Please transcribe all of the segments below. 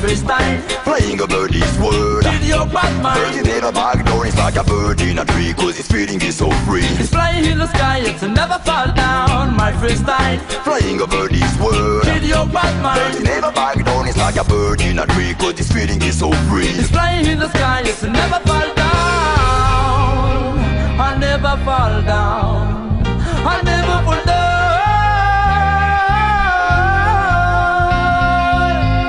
freestyle, flying over this world. kill your bad But mind. it never back down, it's like a bird in a tree, cause its feeling is so free. It's flying in the sky, it's a never fall down. My freestyle, Flying over this world. kill your bad But it mind. never back down, it's like a bird in a tree, cause its feeling is so free. It's flying in the sky, it's a never fall down. I'll never fall down. I'll never fall down.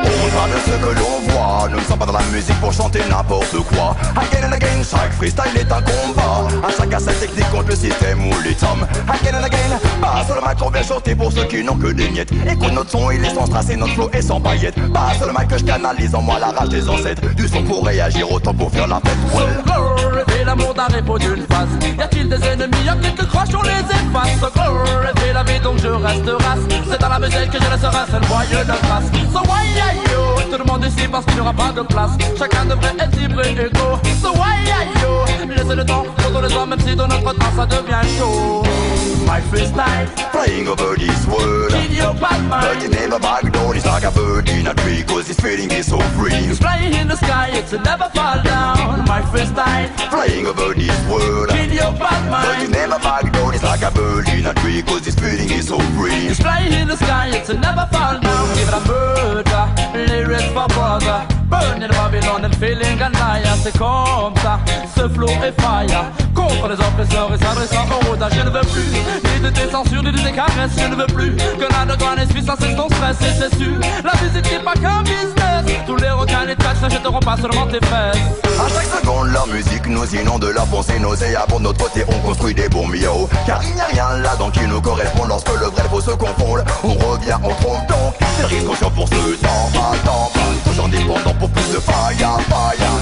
On parle de ce que l'on voit, nous ne sommes pas dans la musique pour chanter n'importe quoi. Again and again, chaque freestyle est un combat. À chacun sa technique contre le système ou les tomes. Again and again, passe le mic, on vient chanter pour ceux qui n'ont que des miettes. Écoute notre son, il est sans strass et notre flow est sans paillettes. Passe le mic que je canalise en moi la rage des ancêtres. Du son pour réagir, autant pour faire la fête. Glorifier l'amour d'un répond d'une face. Y a-t-il des ennemis, y a quelques croches, on les efface. Glorifier la vie donc je reste race. C'est dans la musique que je laisserai un seul voyeux de trace. So why are you? Tout le monde ici parce qu'il n'y aura pas de place. Chacun devrait être libre et égaux. So why are you? Laissez le temps pour les hommes même si dans notre temps ça devient chaud. My freestyle, Flying over this world. kill your bad But it mind. never back down, it's like a bird in a tree, cause its feeling is so free. It's flying in the sky, it's a never fall down. My freestyle, Flying over this world. kill your bad But it mind. never back down, it's like a bird in a tree, cause its feeling is so free. It's flying in the sky, it's a never fall down. Give it a murder, lyrics for brother. Burning Babylon and feeling a liar. C'est comme ça, ce flow est fire. Contre les oppresseurs et s'adressant au rodage. Je ne veux plus ni de tes censures, ni de tes caresses. Je ne veux plus que la de grande esprit, ça c'est ton stress. Et c'est sûr, la musique n'est pas qu'un business. Tous les requins, les tracks ne jetteront pas seulement tes fesses. À chaque seconde, la musique nous inonde de la pensée nauséabonde. De notre côté, on construit des bombes yo. Car il n'y a rien là-dedans qui nous correspond. Lorsque le vrai et le faux se confondent, on revient, on trompe donc. C'est le risque conscient pour ce temps, pas. Toujours indépendant pour plus de fire.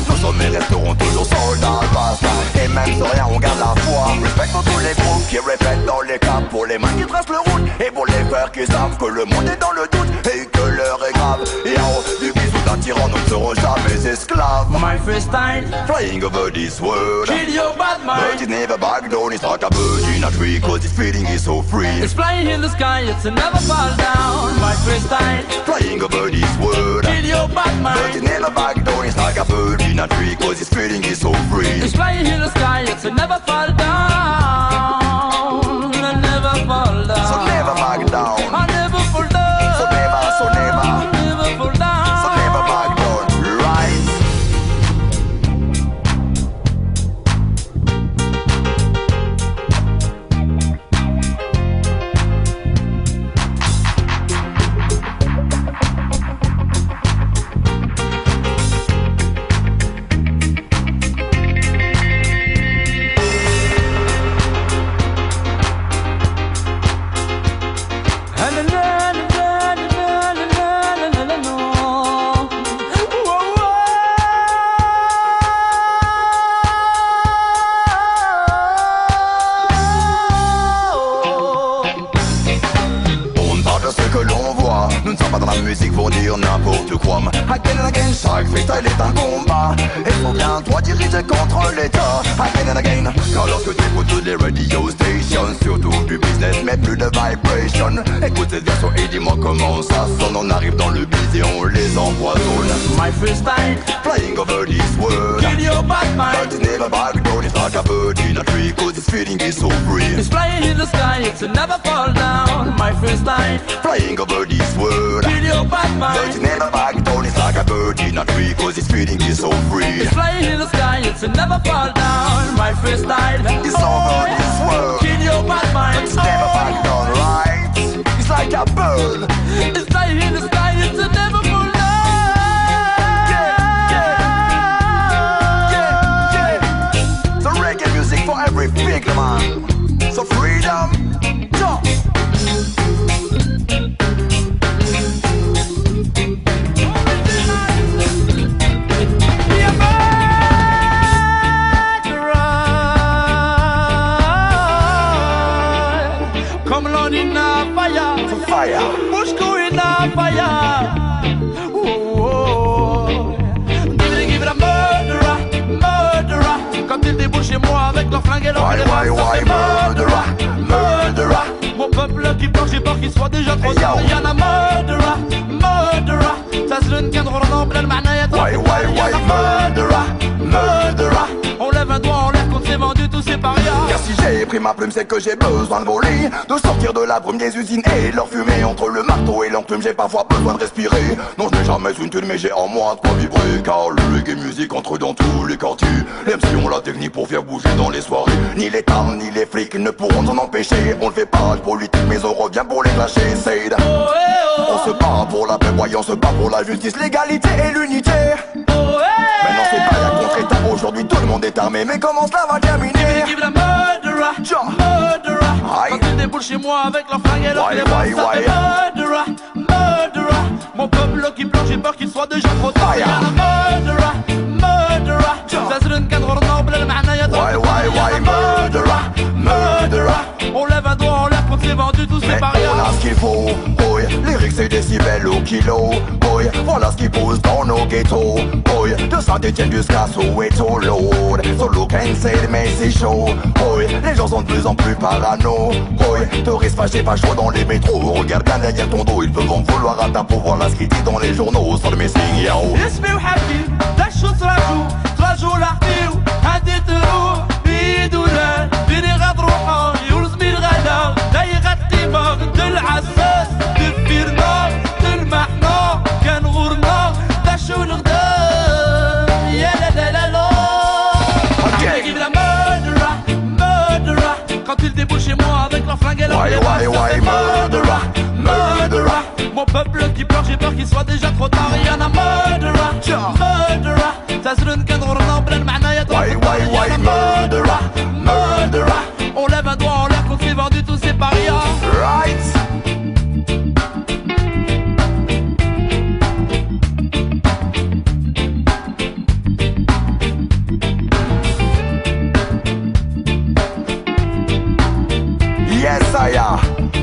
Nos sommets resteront toujours soldats, basta. Et même sans rien, on garde la foi. Respect pour tous les groupes qui répètent dans les caps. Pour les mains qui tracent le route. Et pour les frères qui savent que le monde est dans le doute. Et que l'heure est grave. Et en haut du bisou d'un tyran, nous ne serons jamais esclaves. My freestyle, Flying over this world. kill your bad But it mind. never back down, it's like a bird in a tree, cause its feeling is so free. It's flying in the sky, it's a never fall down. My freestyle, Flying over this world. kill your bad But it mind. never back down, it's like a bird in a tree, cause its feeling is so free. It's flying in the sky, it's a never fall down. I never fall down. So never back down. I never fall down. So never. I never fall down. So never back down, right? On parle de ce que l'on voit. Nous ne sommes pas dans la musique pour dire n'importe quoi. Again and again, chaque freestyle est un combat. Et faut bien toi diriger contre l'état. Again and again, car lorsque tu écoutes toutes les radio stations, surtout du business mais plus de vibration. Écoute cette version et dis-moi comment ça sonne. On arrive dans le beat et on les empoisonne. My freestyle, Flying over this world. kill your bad But mind. it's never back down, it's like a bird in a tree, cause its feeling is so free. It's flying in the sky, it's a never fall down. My freestyle, Flying over this world. kill your bad But it's mind. never back down, it's like a bird in a tree, cause its feeling is so free. It's flying in the sky, it's a never fall down. My freestyle, It's over this world. kill your bad mind. It's never back down, right? It's like a bird. It's flying in the sky, it's a never fall down. So reggae music for every big man. So freedom, jump. Come on in a fire, Fire. push go in a fire. Oh, give it a murderer, murderer. Quand ils débouchent chez moi avec leur flingue et leur Why, murderer, murderer. Mon peuple qui pleure, j'ai peur qu'il soit déjà trop Hey, yo. tard. Y'en a murderer, murderer. تسلن كان غرنا بلا المعنى Why, murderer, murderer. On lève un doigt en l'air qu'on s'est vendu tous ces parias. Car si j'ai pris ma plume c'est que j'ai besoin de voler, de sortir de la brume des usines et leur fumée. Entre le marteau et l'enclume j'ai parfois besoin de respirer. Non je n'ai jamais une thune mais j'ai en moi de quoi vibrer. Car le reggae musique entre dans tous les quartiers. Les MC ont la technique pour faire bouger dans les soirées. Ni les femmes ni les flics ne pourront s'en empêcher. On ne fait pas de politique mais on revient pour les clasher. Said. On se bat pour la paix, voyons, on se bat pour la justice, l'égalité et l'unité. Maintenant c'est pas la contre-état, aujourd'hui tout le monde est armé. Mais comment cela va terminer? Give the murderer, murderer. Quand ils déboulent chez moi avec leur flingue et leur clément, ça fait murderer, murderer. Mon peuple qui pleure, j'ai peur qu'il soit déjà trop tard. Y'a la murderer, murderer. تسلن كان غرنا بلا المعنى يا murderer, murderer. On lève un doigt en l'air qu'on s'est vendu tous ces parias. On a ce qu'il faut, boy. Lyrics et décibels au kilo, boy. Voilà ce qui pousse dans nos ghettos, boy. De Saint-Etienne jusqu'à Soweto, Lord. Solo can say mais c'est chaud, boy. Les gens sont de plus en plus parano, boy. Touristes fâchés, pas chaud dans les métros. Regarde bien derrière ton dos, ils peuvent en vouloir à ta peau. Voilà ce qui dit dans les journaux, sur le messing, yo. اسمي وحبي ده شو تراجو لحبيو هدي تروح بيدو لا بيني غاد روحه يولزمي الغلا داي غاد قيمة دل عساس دفير نار دل محنا كان غورنا ده شو الغدا يا لا لا لا لا. Give the murderer, murderer. Quand ils déboulent chez moi avec leur flingue et leur Why, murderer, murderer. Mon peuple qui pleure, j'ai peur qu'il soit déjà trop tard. Y'en a murderer, murderer. تسلن كان غرنا بلا المعنى يا Why, murderer, murderer. On lève un doigt en l'air qu'on s'est vendu tous ces parias. Right. Yes, I am.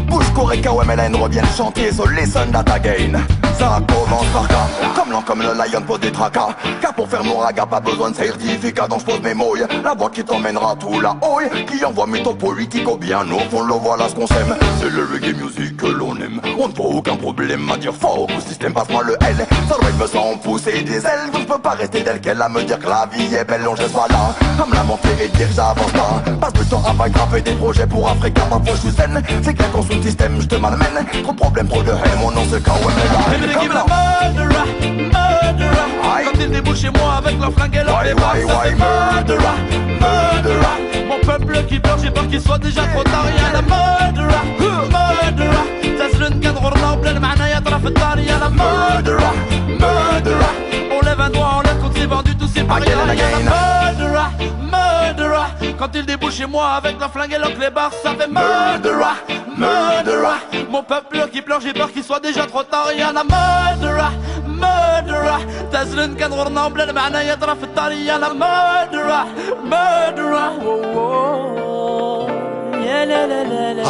Bushcore et KOMLN reviennent chanter sur Listen That Again. Ça commence par cas, comme l'an comme le lion pose des tracas. Car pour faire mon raga, pas besoin de certificat. Donc je pose mes mots, la voix qui t'emmènera tout là-haut. Qui envoie mes taux politiques au bien au fond, le voilà ce qu'on s'aime. C'est le reggae music que l'on aime. On ne voit aucun problème à dire fort au système, passe-moi le L. Ça doit me sent pousser des ailes. Donc je peux pas rester tel quel à me dire que la vie est belle. On je reste pas là, à me lamenter et dire j'avance pas. Passe du temps à graffer des projets pour Africa. Parfois je suis zen, c'est clair qu'on sous le système, je te malmène. Trop de problèmes, trop de haine, mon nom c'est KOMLN. Give the murderer, murderer. Quand ils déboulent chez moi avec leur flingue et leur clément, ça fait murderer, murderer. Mon peuple qui pleure, j'ai peur qu'il soit déjà trop tard. Y'a la murderer, murderer. تسلن كان غرنا بلا المعنى يا طرف الدار. Y'a la murderer, murderer. On lève un doigt en l'air qu'on s'est vendu tous ces parias. Y'a la murderer, murderer. Quand ils déboulent chez moi avec leur flingue et leur clébard, ça fait murderer, murderer. Mon peuple qui pleure, j'ai peur qu'il soit déjà trop tard. Y'a la murderer, murderer. تسلن كان غرنا بلا المعنى يا طرف الدار. Y'a la murderer, murderer. يا لا لا لا لا.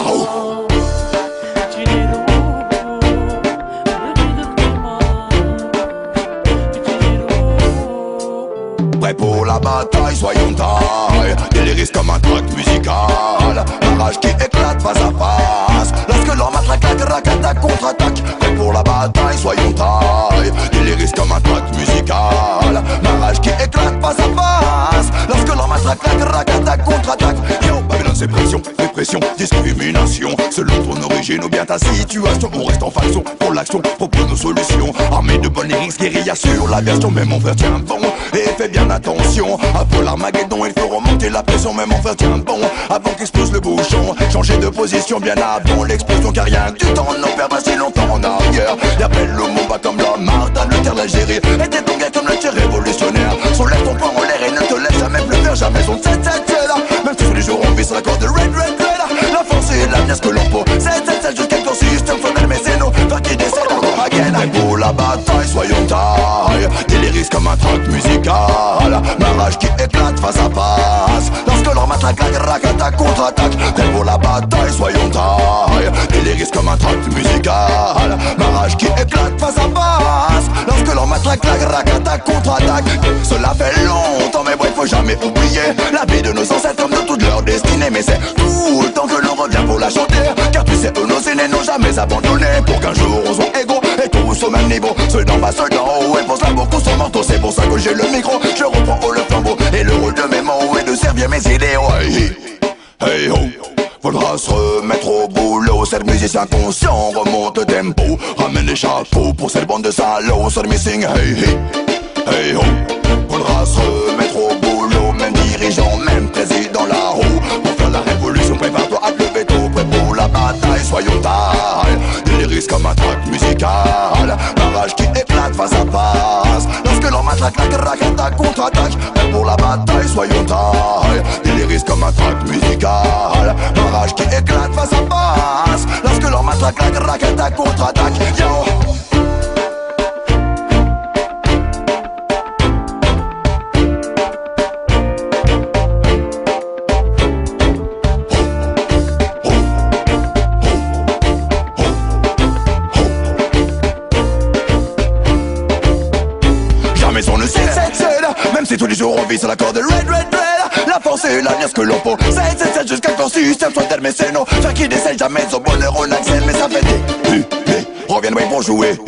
Prêt pour la bataille, soyons taille. Déliristes comme un track musical. La rage qui éclate face à face. Lorsque l'homme attaque, attaque, contre-attaque. Prêt pour la bataille, soyons taille. Déliristes comme un track musical. La rage qui éclate face à face. Lorsque l'homme attaque, contre-attaque. Yo, Babylone c'est pression, répression, discrimination. Selon ton origine ou bien ta situation, on reste en faction pour l'action, propose nos solutions. Armée de bonnes lyrics, guérilla sur la version. Mais mon frère tient bon et fais bien attention. Après l'Armageddon, il faut remonter la pression. Mais mon frère tient bon avant qu'explose le bouchon. Changer de position bien avant l'explosion. Car rien du temps n'en perd pas si longtemps en arrière. Y'appelle le mot pas comme l'homme Martin Luther l'Algérie. Et t'es ton gars comme le tir révolutionnaire. Soulève ton poing en l'air et ne te laisse jamais plus faire. Jamais son tête là. Même si tous les jours on vit sur la corde de red. La force et l'avenir ce que l'on peut. C'est jusqu'à ton système fondel mais c'est nos toi qui décède encore again. Et pour la bataille soyons taille. Déliristes comme un track musical. Ma rage qui éclate face à face. Lorsque l'homme attaque, attaque, contre-attaque. Prêt pour la bataille soyons taille. Déliristes comme un track musical. Ma rage qui éclate face à face. Lorsque l'homme attaque, attaque, contre-attaque. Cela fait longtemps mais bref faut jamais oublier la vie de nos ancêtres comme de toute leur destinée. Mais c'est tout le temps que l'on revient pour la chanter, car tu sais eux nos aînés n'ont jamais abandonné, pour qu'un jour on soit égaux et tous au même niveau. Ceux d'en bas, ceux d'en haut, et pense là beaucoup son manteau. C'est pour ça que j'ai le micro, je reprends haut le flambeau, et le rôle de mes mots est de servir mes idéaux. Hey, hey, ho, faudra se remettre au boulot. Cette musicien conscient remonte le tempo, ramène les chapeaux pour cette bande de salauds. So missing, hey, hey, hey, ho, faudra se remettre au boulot. Même dirigeant, même président là-haut, pour faire la révolution, prépare-toi à te lever tôt. Prêt pour la bataille, soyons taille. Des lyrics comme un track musical, barrage qui éclate face à face. Lorsque l'on matraque la craque, attaque contre-attaque. Prêt pour la bataille, soyons taille. Des lyrics comme un track musical, barrage qui éclate face à face. Lorsque l'on matraque la craque, attaque contre-attaque. Yo! Même si tous les jours on vit sur la corde de red, red, red. La force et l'avenir ce que l'on faut. 7, jusqu'à quand système soit tel mécéno. Faire qui décèle jamais au bonheur on accède. Mais ça fait des reviennent ouais pour jouer.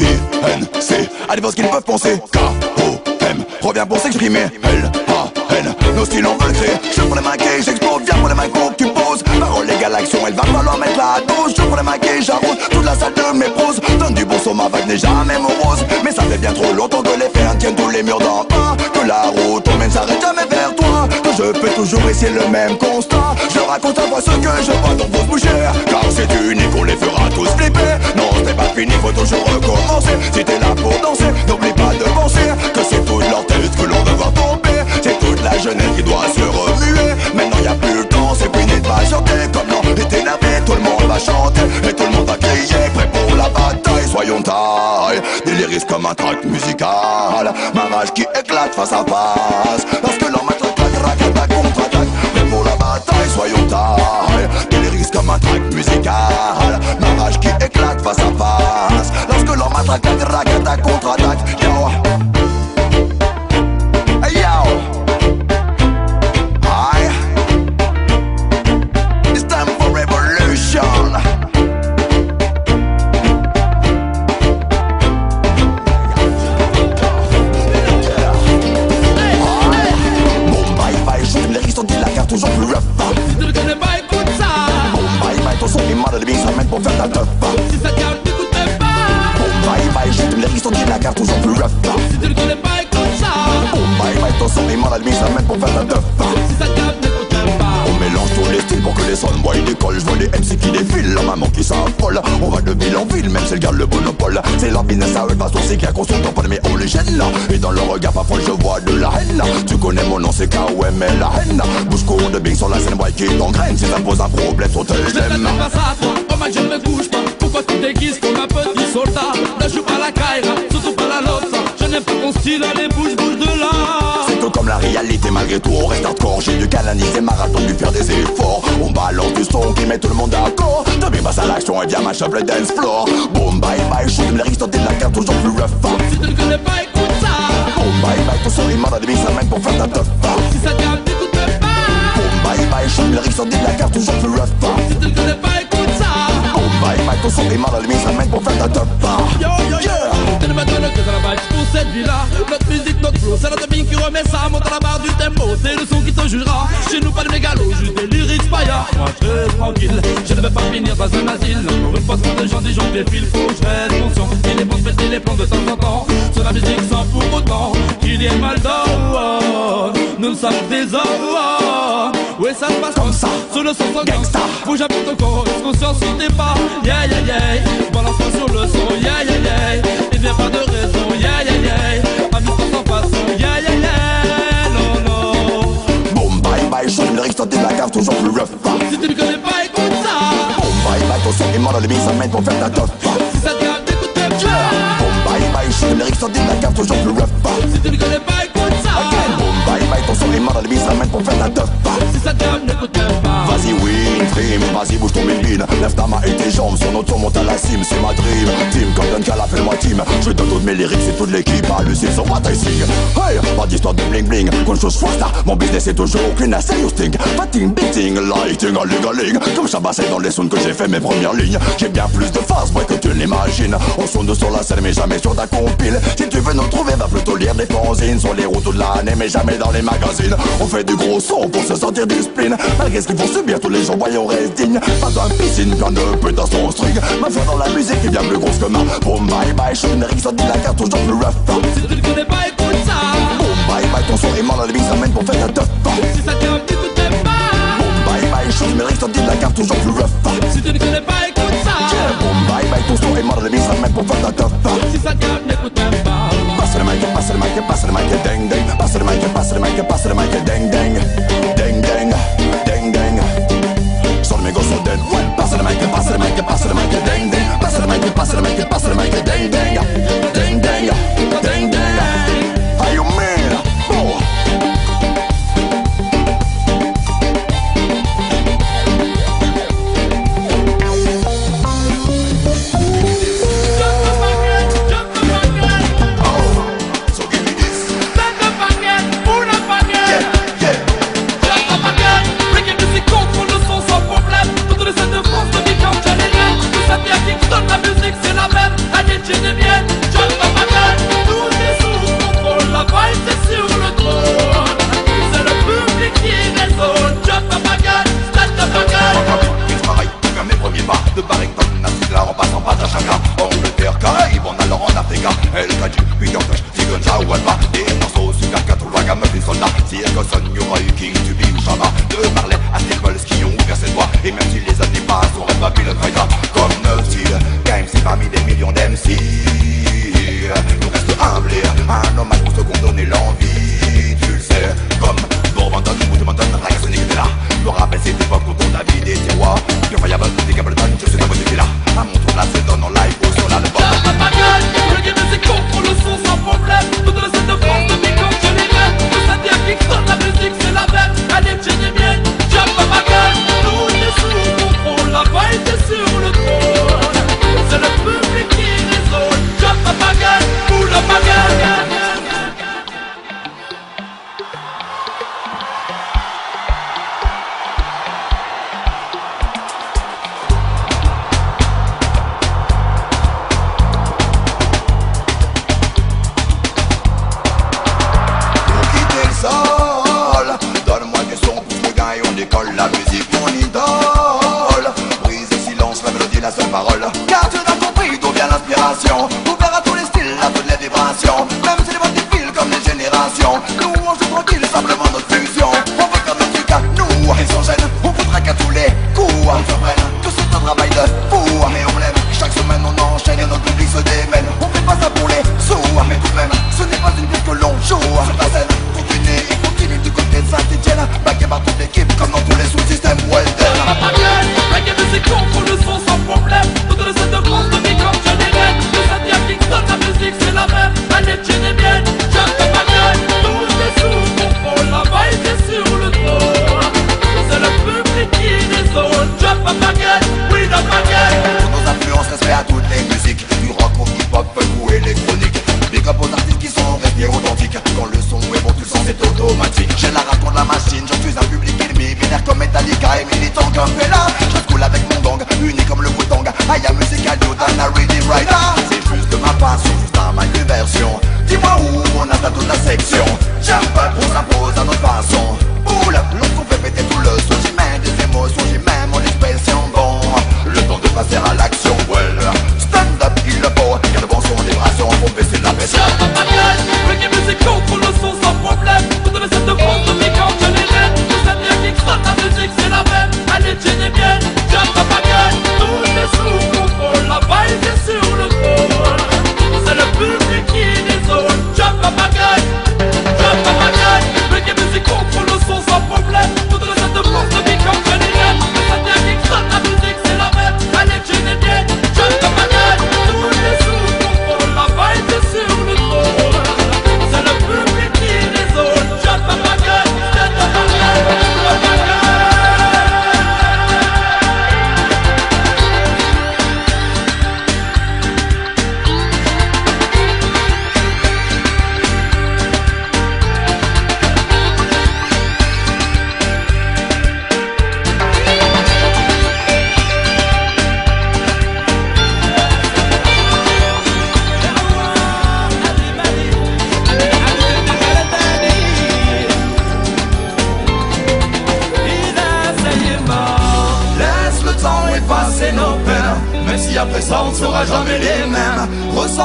INC, à des voix qu'ils peuvent penser. KOM, revient pour s'exprimer. LAN, nos styles on veut le créer. Je prends les mains et j'explose, viens pour les mains que tu poses. Parole égale action, il va falloir mettre la dose. Je prends les mains et j'arrose toute la salle de mes poses. Donne du bon son, ma vague n'est jamais morose. Mais ça fait bien trop longtemps que les fers tiennent tous les murs d'en bas. Que la route on mène s'arrête jamais vers toi. Que je peux toujours essayer le même constat. Je raconte à moi ce que je vois dans vos bouchères. Car c'est unique, on les fera tous flipper. Non, c'est pas fini, faut toujours recommencer. Si t'es là pour danser, n'oublie pas de penser que c'est toute leur tête que l'on va voir tomber. C'est toute la jeunesse qui doit se remuer. Maintenant y a plus le temps, c'est fini de patienter. Comme non, t'es énervé, tout le monde va chanter. Et tout le monde va crier, prêt pour la bataille. Soyons taille, des lyrics comme un track musical. Ma rage qui éclate face à face. Lorsque l'on matraque la craque, attaque contre-attaque. Prêt pour la bataille, soyons taille. Des lyrics comme un track musical. Ma rage qui éclate face à face. Lorsque l'on matraque la craque, attaque contre-attaque. Yo! Hey yo! Hi! It's time for revolution! Toujours plus rough. Si tu le connais pas, écoute ça. Boom, bye bye, ton son est mal de ça mène pour faire ta teuf. Si ça calme, t'écoutes pas. Boom, bye bye, je te les risques de la carte toujours plus rough. Si tu le connais pas, écoute ça. Boom, bye bye, ton son est mal de ça mène pour faire ta teuf. Si ça calme, t'écoutes pas. On mélange tous les styles pour que les sonboys décollent. Je vois les MC qui défilent, la maman qui s'affole. On va de ville en ville, même si elle garde le monopole. C'est leur business à eux, parce qu'on sait qu'il y a qu'on s'entend pas, mais on les gêne là. Et dans leur regard parfois je vois de la haine là. Tu connais mon nom, c'est KOM et la haine. Bouche court de bing sur la scène, boy qui t'engraine. Si ça me pose un problème, sur tes je j'aime. pas ça à toi, oh ma je ne me couche pas. Pourquoi tu déguises comme un petit soldat? Ne joue pas la caïra, surtout pas la losa. Je n'aime pas ton style, allez bouge, bouge de là. C'est tout comme la réalité malgré tout, on reste hardcore. J'ai dû canaliser ma rage, donc dû faire des efforts. On balance du son qui met tout le monde d'accord. T'as passe à l'action et viens ma chef le dance floor. Boom bye bye, shoot les risques de la carte toujours plus rough. Si tu ne connais pas, écoute ça. Boom bye bye, ton son est mal à demi, ça mène pour faire ta teuf. Si ça calme, t'écoutes pas. Boom bye bye, shoot les risques de la carte toujours plus rough. Si tu ne connais pas, écoute ça. Boom bye bye, ton son est mal à demi, ça mène pour faire ta teuf. Yo yo yo, t'es le matin que ça la vibe pour cette vie-là. Notre musique, notre flow, c'est notre bing qui remet ça. Monte à la barre du tempo, c'est le son qui te jugera. Chez nous pas de mégalo, juste des lyrics paillards. Moi je reste tranquille, je ne vais pas finir dans un asile. Encore une fois quand les gens disent j'en défile, faut que je reste conscient. Il est bon de péter les plombs de temps en temps. Sur la musique sans pour autant qu'il y ait mal d'or. Nous sommes des hommes. Oui ça se passe comme ça, sur le son sans gangsta. Bouge un peu ton corps, reste conscient sur tes pas. Yeah yeah yeah, balance-toi sur le son. Yeah yeah yeah, il n'y a pas de raison. Yeah yeah yeah, amuse-toi sans façon. Yeah yeah yeah, non non. Boom bye bye, shoot les risques de la carte toujours plus rough. Si tu ne connais pas, écoute ça. Boom bye bye, ton son est mal à demi, ça mène pour faire ta teuf. Si ça te calme, t'écoutes pas. Boom bye bye, shoot les risques de la carte toujours plus rough. Si tu ne connais pas, écoute ça. Boom bye bye, ton son est mal à demi, ça mène pour faire ta teuf. Si ça te calme, n'écoute pas. Vas-y Winfrey, vas-y bouge ton bébine. Lève ta main et tes jambes sur notre son, monte à la cime. team, c'est ma dream. Team comme Duncan, appelle-moi team. Je donne toutes mes lyrics et toute l'équipe hallucine sur what I sing. Hey, pas d'histoire de bling bling. Quand je suis ça, mon business est toujours clean, serious thing. Fatting, beating, lighting, alling. Comme Chabassé dans les sons que j'ai fait mes premières lignes. J'ai bien plus de phase, ouais, que tu l'imagines. On sonne sur la scène mais jamais sur ta compile. Si tu veux nous trouver, va plutôt lire des fanzines. Sur les routes toute l'année mais jamais dans les magazines. On fait du gros son pour se sortir du spleen. Malgré ce qu'il faut subir tous les jours, voyons reste digne. Pas d'un piscine, plein de putains son string. Ma foi dans la musique est bien plus grosse que ma. Boom bye bye, je suis une rixe, dit la carte toujours plus rough. Si tu ne connais pas, écoute ça. Boom bye bye, ton son est mort dans les billes, ça mène pour faire un tough. Si ça tient un petit coup de pas. Boom bye bye, je suis une rixe, dit la carte toujours plus rough. Si tu ne connais pas, écoute ça. Boom bye bye, ton son est mort dans les billes, ça mène pour faire un tough. Si ça tient, n'écoute même pas. Passe le mic, passe le mic, passe le mic, ding ding. Passe le mic, passe le mic, passe le mic, ding ding. Ding ding, ding ding. Sur le mégot sur dead, ouais. Passe le mic, passe le mic, passe le mic, ding ding. Passe le mic, passe le mic, passe le mic, ding ding. Ding ding, ding ding. Are you man? Oh. De Barrington à Siglar en passant par Tachaka, Angleterre, Caraïbes, en allant en Afrique, El Kadji, Peter Fresh, Sigonja ou Alba, des morceaux super 4 ou Wagam, des soldats, si Ergoson, y aura eu King, Tubi ou Shabba, de Marley à Staples qui ont ouvert ses doigts, et même si les années passent, on rêve Babylon Raida, comme Nuftil, KMC parmi des millions d'MC, nous reste humblés, un hommage pour ceux qu'on donnait l'envie, tu le sais, comme Bourbanton, Moutamanton, Ragassonic était là, le rappel cette époque où on a vidé des rois, que Fireball, des Gableton, je sais pas où c'était là, à mon tour là se donne en live ou sur l'album. Jump up again, reggae music contre le son sans problème. Toute le set de France de Bicom, je les mets. Que ça tient Kingston, la musique c'est la même. Allez, tu es bien, jump up again. Nous on est sous contrôle, la vibe est sur le trône. C'est le public qui résonne. Jump up again, pull up again. La musique mon idole. Brise le silence, la mélodie, la seule parole. Car tu n'as compris d'où vient l'inspiration. Ouvert à tous les styles, à toutes les vibrations. Même si les voix défilent comme les générations. Nous on joue tranquille, simplement notre fusion. On veut faire notre truc à nous, ils sont jeunes. On voudrait qu'à tous les coups on se prenne. Que c'est un travail de fou, mais on l'aime. Chaque semaine on enchaîne et notre public se démène. On fait pas ça pour les sous, mais tout de même ce n'est pas une pièce que l'on joue. Sur la scène, continue et continue du côté de Saint-Etienne. Backé par toute l'équipe comme dans tous les sous-systèmes. Well done. Reggae music contre le son sans problème. Toute le set de France de Bicom, je les mets. Que ça tient Kingston, la musique c'est la même. Allez, tu es bien,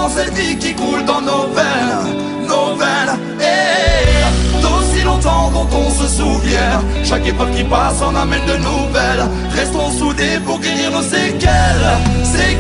ressent cette vie qui coule dans nos veines, et d'aussi longtemps dont on se souvient. Chaque époque qui passe en amène de nouvelles. Restons soudés pour guérir nos séquelles, et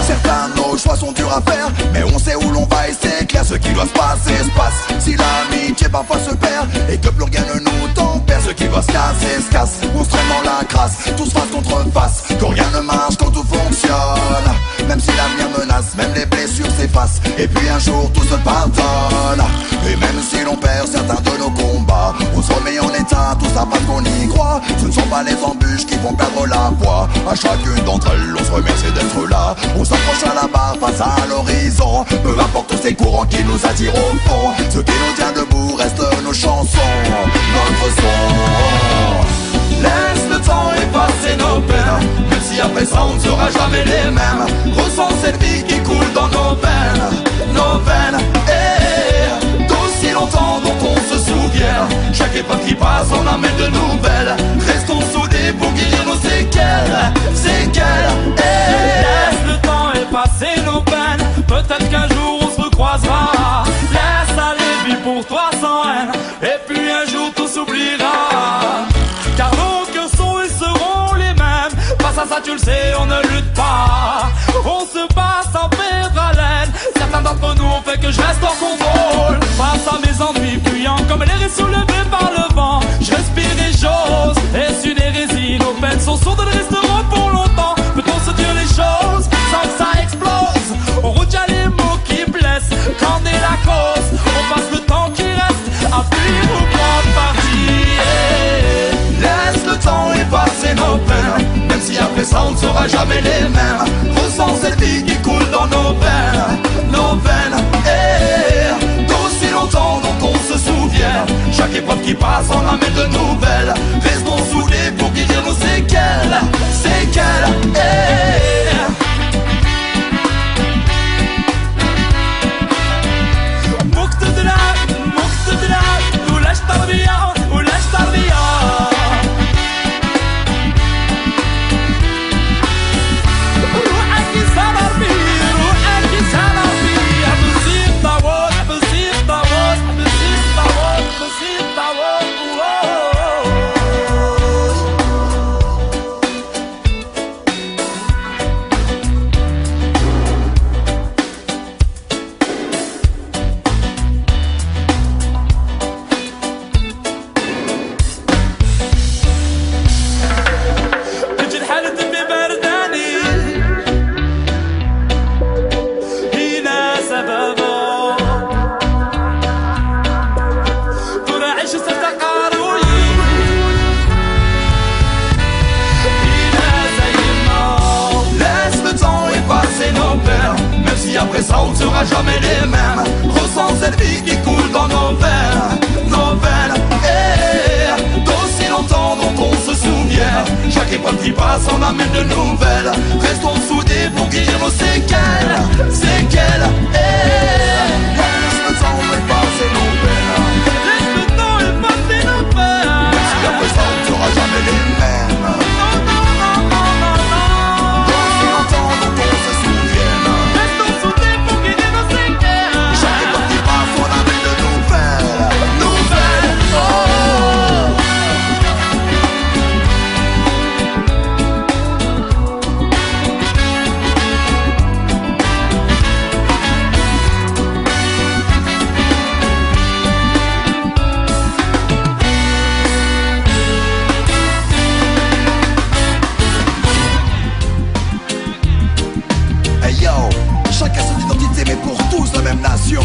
certains de nos choix sont durs à faire, mais on sait où l'on va et c'est clair. Ce qui doit se passer se passe. Si l'amitié parfois se perd et que plus rien ne nous tempère, ce qui doit se casser se casse. On se traîne dans la crasse, tous face contre face, que rien ne marche quand tout fonctionne. Même si l'avenir menace, même les blessures s'effacent, et puis un jour tout se pardonne. Et même si l'on perd certains de nos combats, on se remet en état, tout ça parce qu'on y croit. Ce ne sont pas les embûches qui vont perdre la voix. À chacune d'entre elles, on se remercie d'être là. On s'approche à la barre face à l'horizon. Peu importe tous ces courants qui nous attirent au fond, ce qui nous tient debout reste nos chansons, notre son. Laisse le temps effacer nos peines, même si après ça on ne sera jamais les mêmes. Ressens cette vie qui coule dans nos veines, et d'aussi longtemps dont on se souvient. Chaque époque qui passe on amène de nouvelles. Restons soudés pour guérir nos séquelles, et laisse le temps effacer nos peines. Peut-être qu'un jour on se recroisera. Laisse aller, vis pour toi sans haine, et puis un jour tout s'oubliera. Car nos cœurs sont et seront les mêmes. Face à ça tu le sais, on ne lutte pas. On se bat sans perdre haleine. Certains d'entre nous ont fait que je reste en contrôle. Face à mes ennuis fuyants comme l'air est soulevé par le vent, je respire et j'ose. Est-ce une hérésie? Nos peines sont sourdes, elles resteront pour longtemps. Peut-on se dire les choses sans que ça explose? On retient les mots qui blessent. Qu'en est la cause? On passe le temps qui reste à fuir ou prendre parti. laisse le temps effacer nos peines, même si après ça on ne sera jamais les mêmes. Ressens cette vie qui coule dans nos veines, et d'aussi longtemps dont on se souvient. Chaque épreuve qui passe en amène de nouvelles. Restons soudés pour guérir nos séquelles, et après ça on ne sera jamais les mêmes. Ressens cette vie qui coule dans nos veines, et d'aussi longtemps dont on se souvient. Chaque épreuve qui passe en amène de nouvelles. Restons soudés pour guérir nos séquelles, et laisse le temps effacer nos peines. Laisse le temps effacer nos peines. Même si après ça on ne sera jamais les mêmes. D'aussi longtemps dont on se souvient. Chacun son identité mais pour tous la même nation.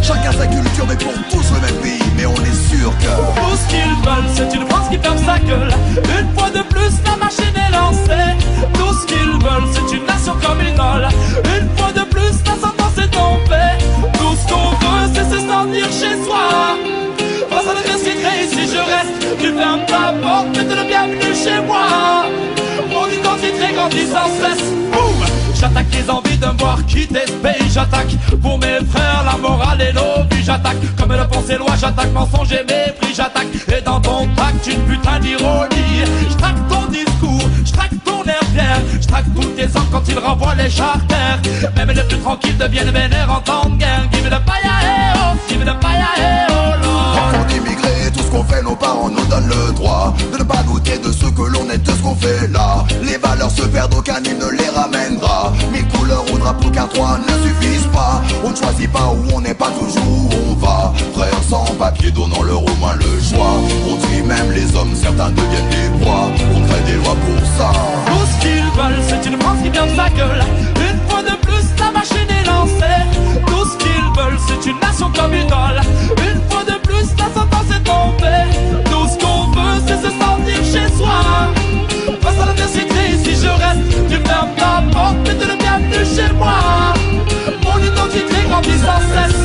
Chacun sa culture mais pour tous le même pays. Mais on est sûr que tout ce qu'ils veulent c'est une France qui ferme sa gueule. Une fois de plus la machine est lancée. Tout ce qu'ils veulent c'est une nation communale. Une fois de plus la sentence est tombée. Tout ce qu'on veut c'est se sentir chez soi. Face à la récité ici je reste. Tu fermes ta porte mais t'es le bienvenu chez moi. Mon identité grandit sans cesse. Boum! J'attaque les envies de me voir quitter ce pays. J'attaque pour mes frères la morale et nos vies. J'attaque comme le pensée loi. J'attaque mensonge et mépris. J'attaque et dans ton tact une putain d'ironie. Je traque ton discours. guerre. Je traque tous tes hommes quand ils renvoient les charters. Même les plus tranquilles deviennent vénères en temps de guerre. Give me the fire, hey oh, give me the fire, hey oh Lord. Enfants d'immigrés, tout ce qu'on fait, nos parents nous donnent le droit de ne pas douter de ce que l'on est, de ce qu'on fait là. Les valeurs se perdent, aucun hymne ne les ramènera. Mille couleurs au drapeau car trois ne suffisent pas. On ne choisit pas où on n'est pas toujours où on va. Frères sans papier, donnant leur aux mains le choix. On tue même les hommes, certains deviennent des proies. On crée des lois pour ça. Tout ce qu'ils veulent, c'est une France qui vient de sa gueule. Une fois de plus, la machine est lancée. Tout ce qu'ils veulent, c'est une nation comme idole. Une fois de plus, la sentence est tombée. Tout ce qu'on veut, c'est se sentir chez soi. Face à l'adversité, si je reste, tu fermes ta porte, mais tu le bienvenu chez moi. Mon identité grandit sans cesse.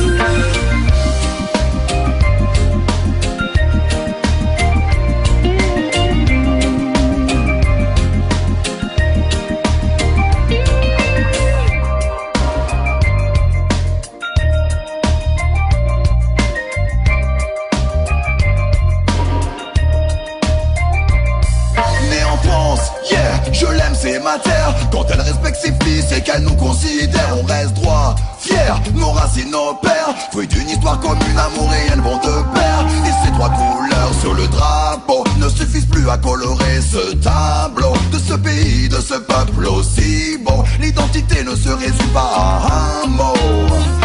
Je l'aime, c'est ma terre. Quand elle respecte ses fils et qu'elle nous considère, on reste droit, fier, nos racines, nos pères. Fruit d'une histoire commune, amour et haine vont de pair. Et ces trois couleurs sur le drapeau ne suffisent plus à colorer ce tableau de ce pays, de ce peuple aussi beau. L'identité ne se résume pas à un mot.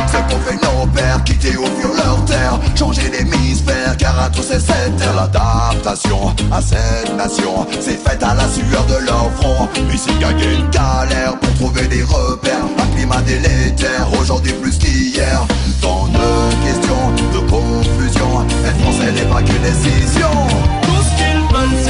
C'est qu'on fait nos pères, quitter au fur leur terre, changer l'hémisphère, car à tous c'est cette terre. L'adaptation à cette nation, c'est faite à la sueur de leur front. Ici gagner une galère pour trouver des repères. Un climat délétère, aujourd'hui plus qu'hier. Tant de questions, de confusion. Être français n'est pas qu'une décision. Tout ce qu'ils veulent,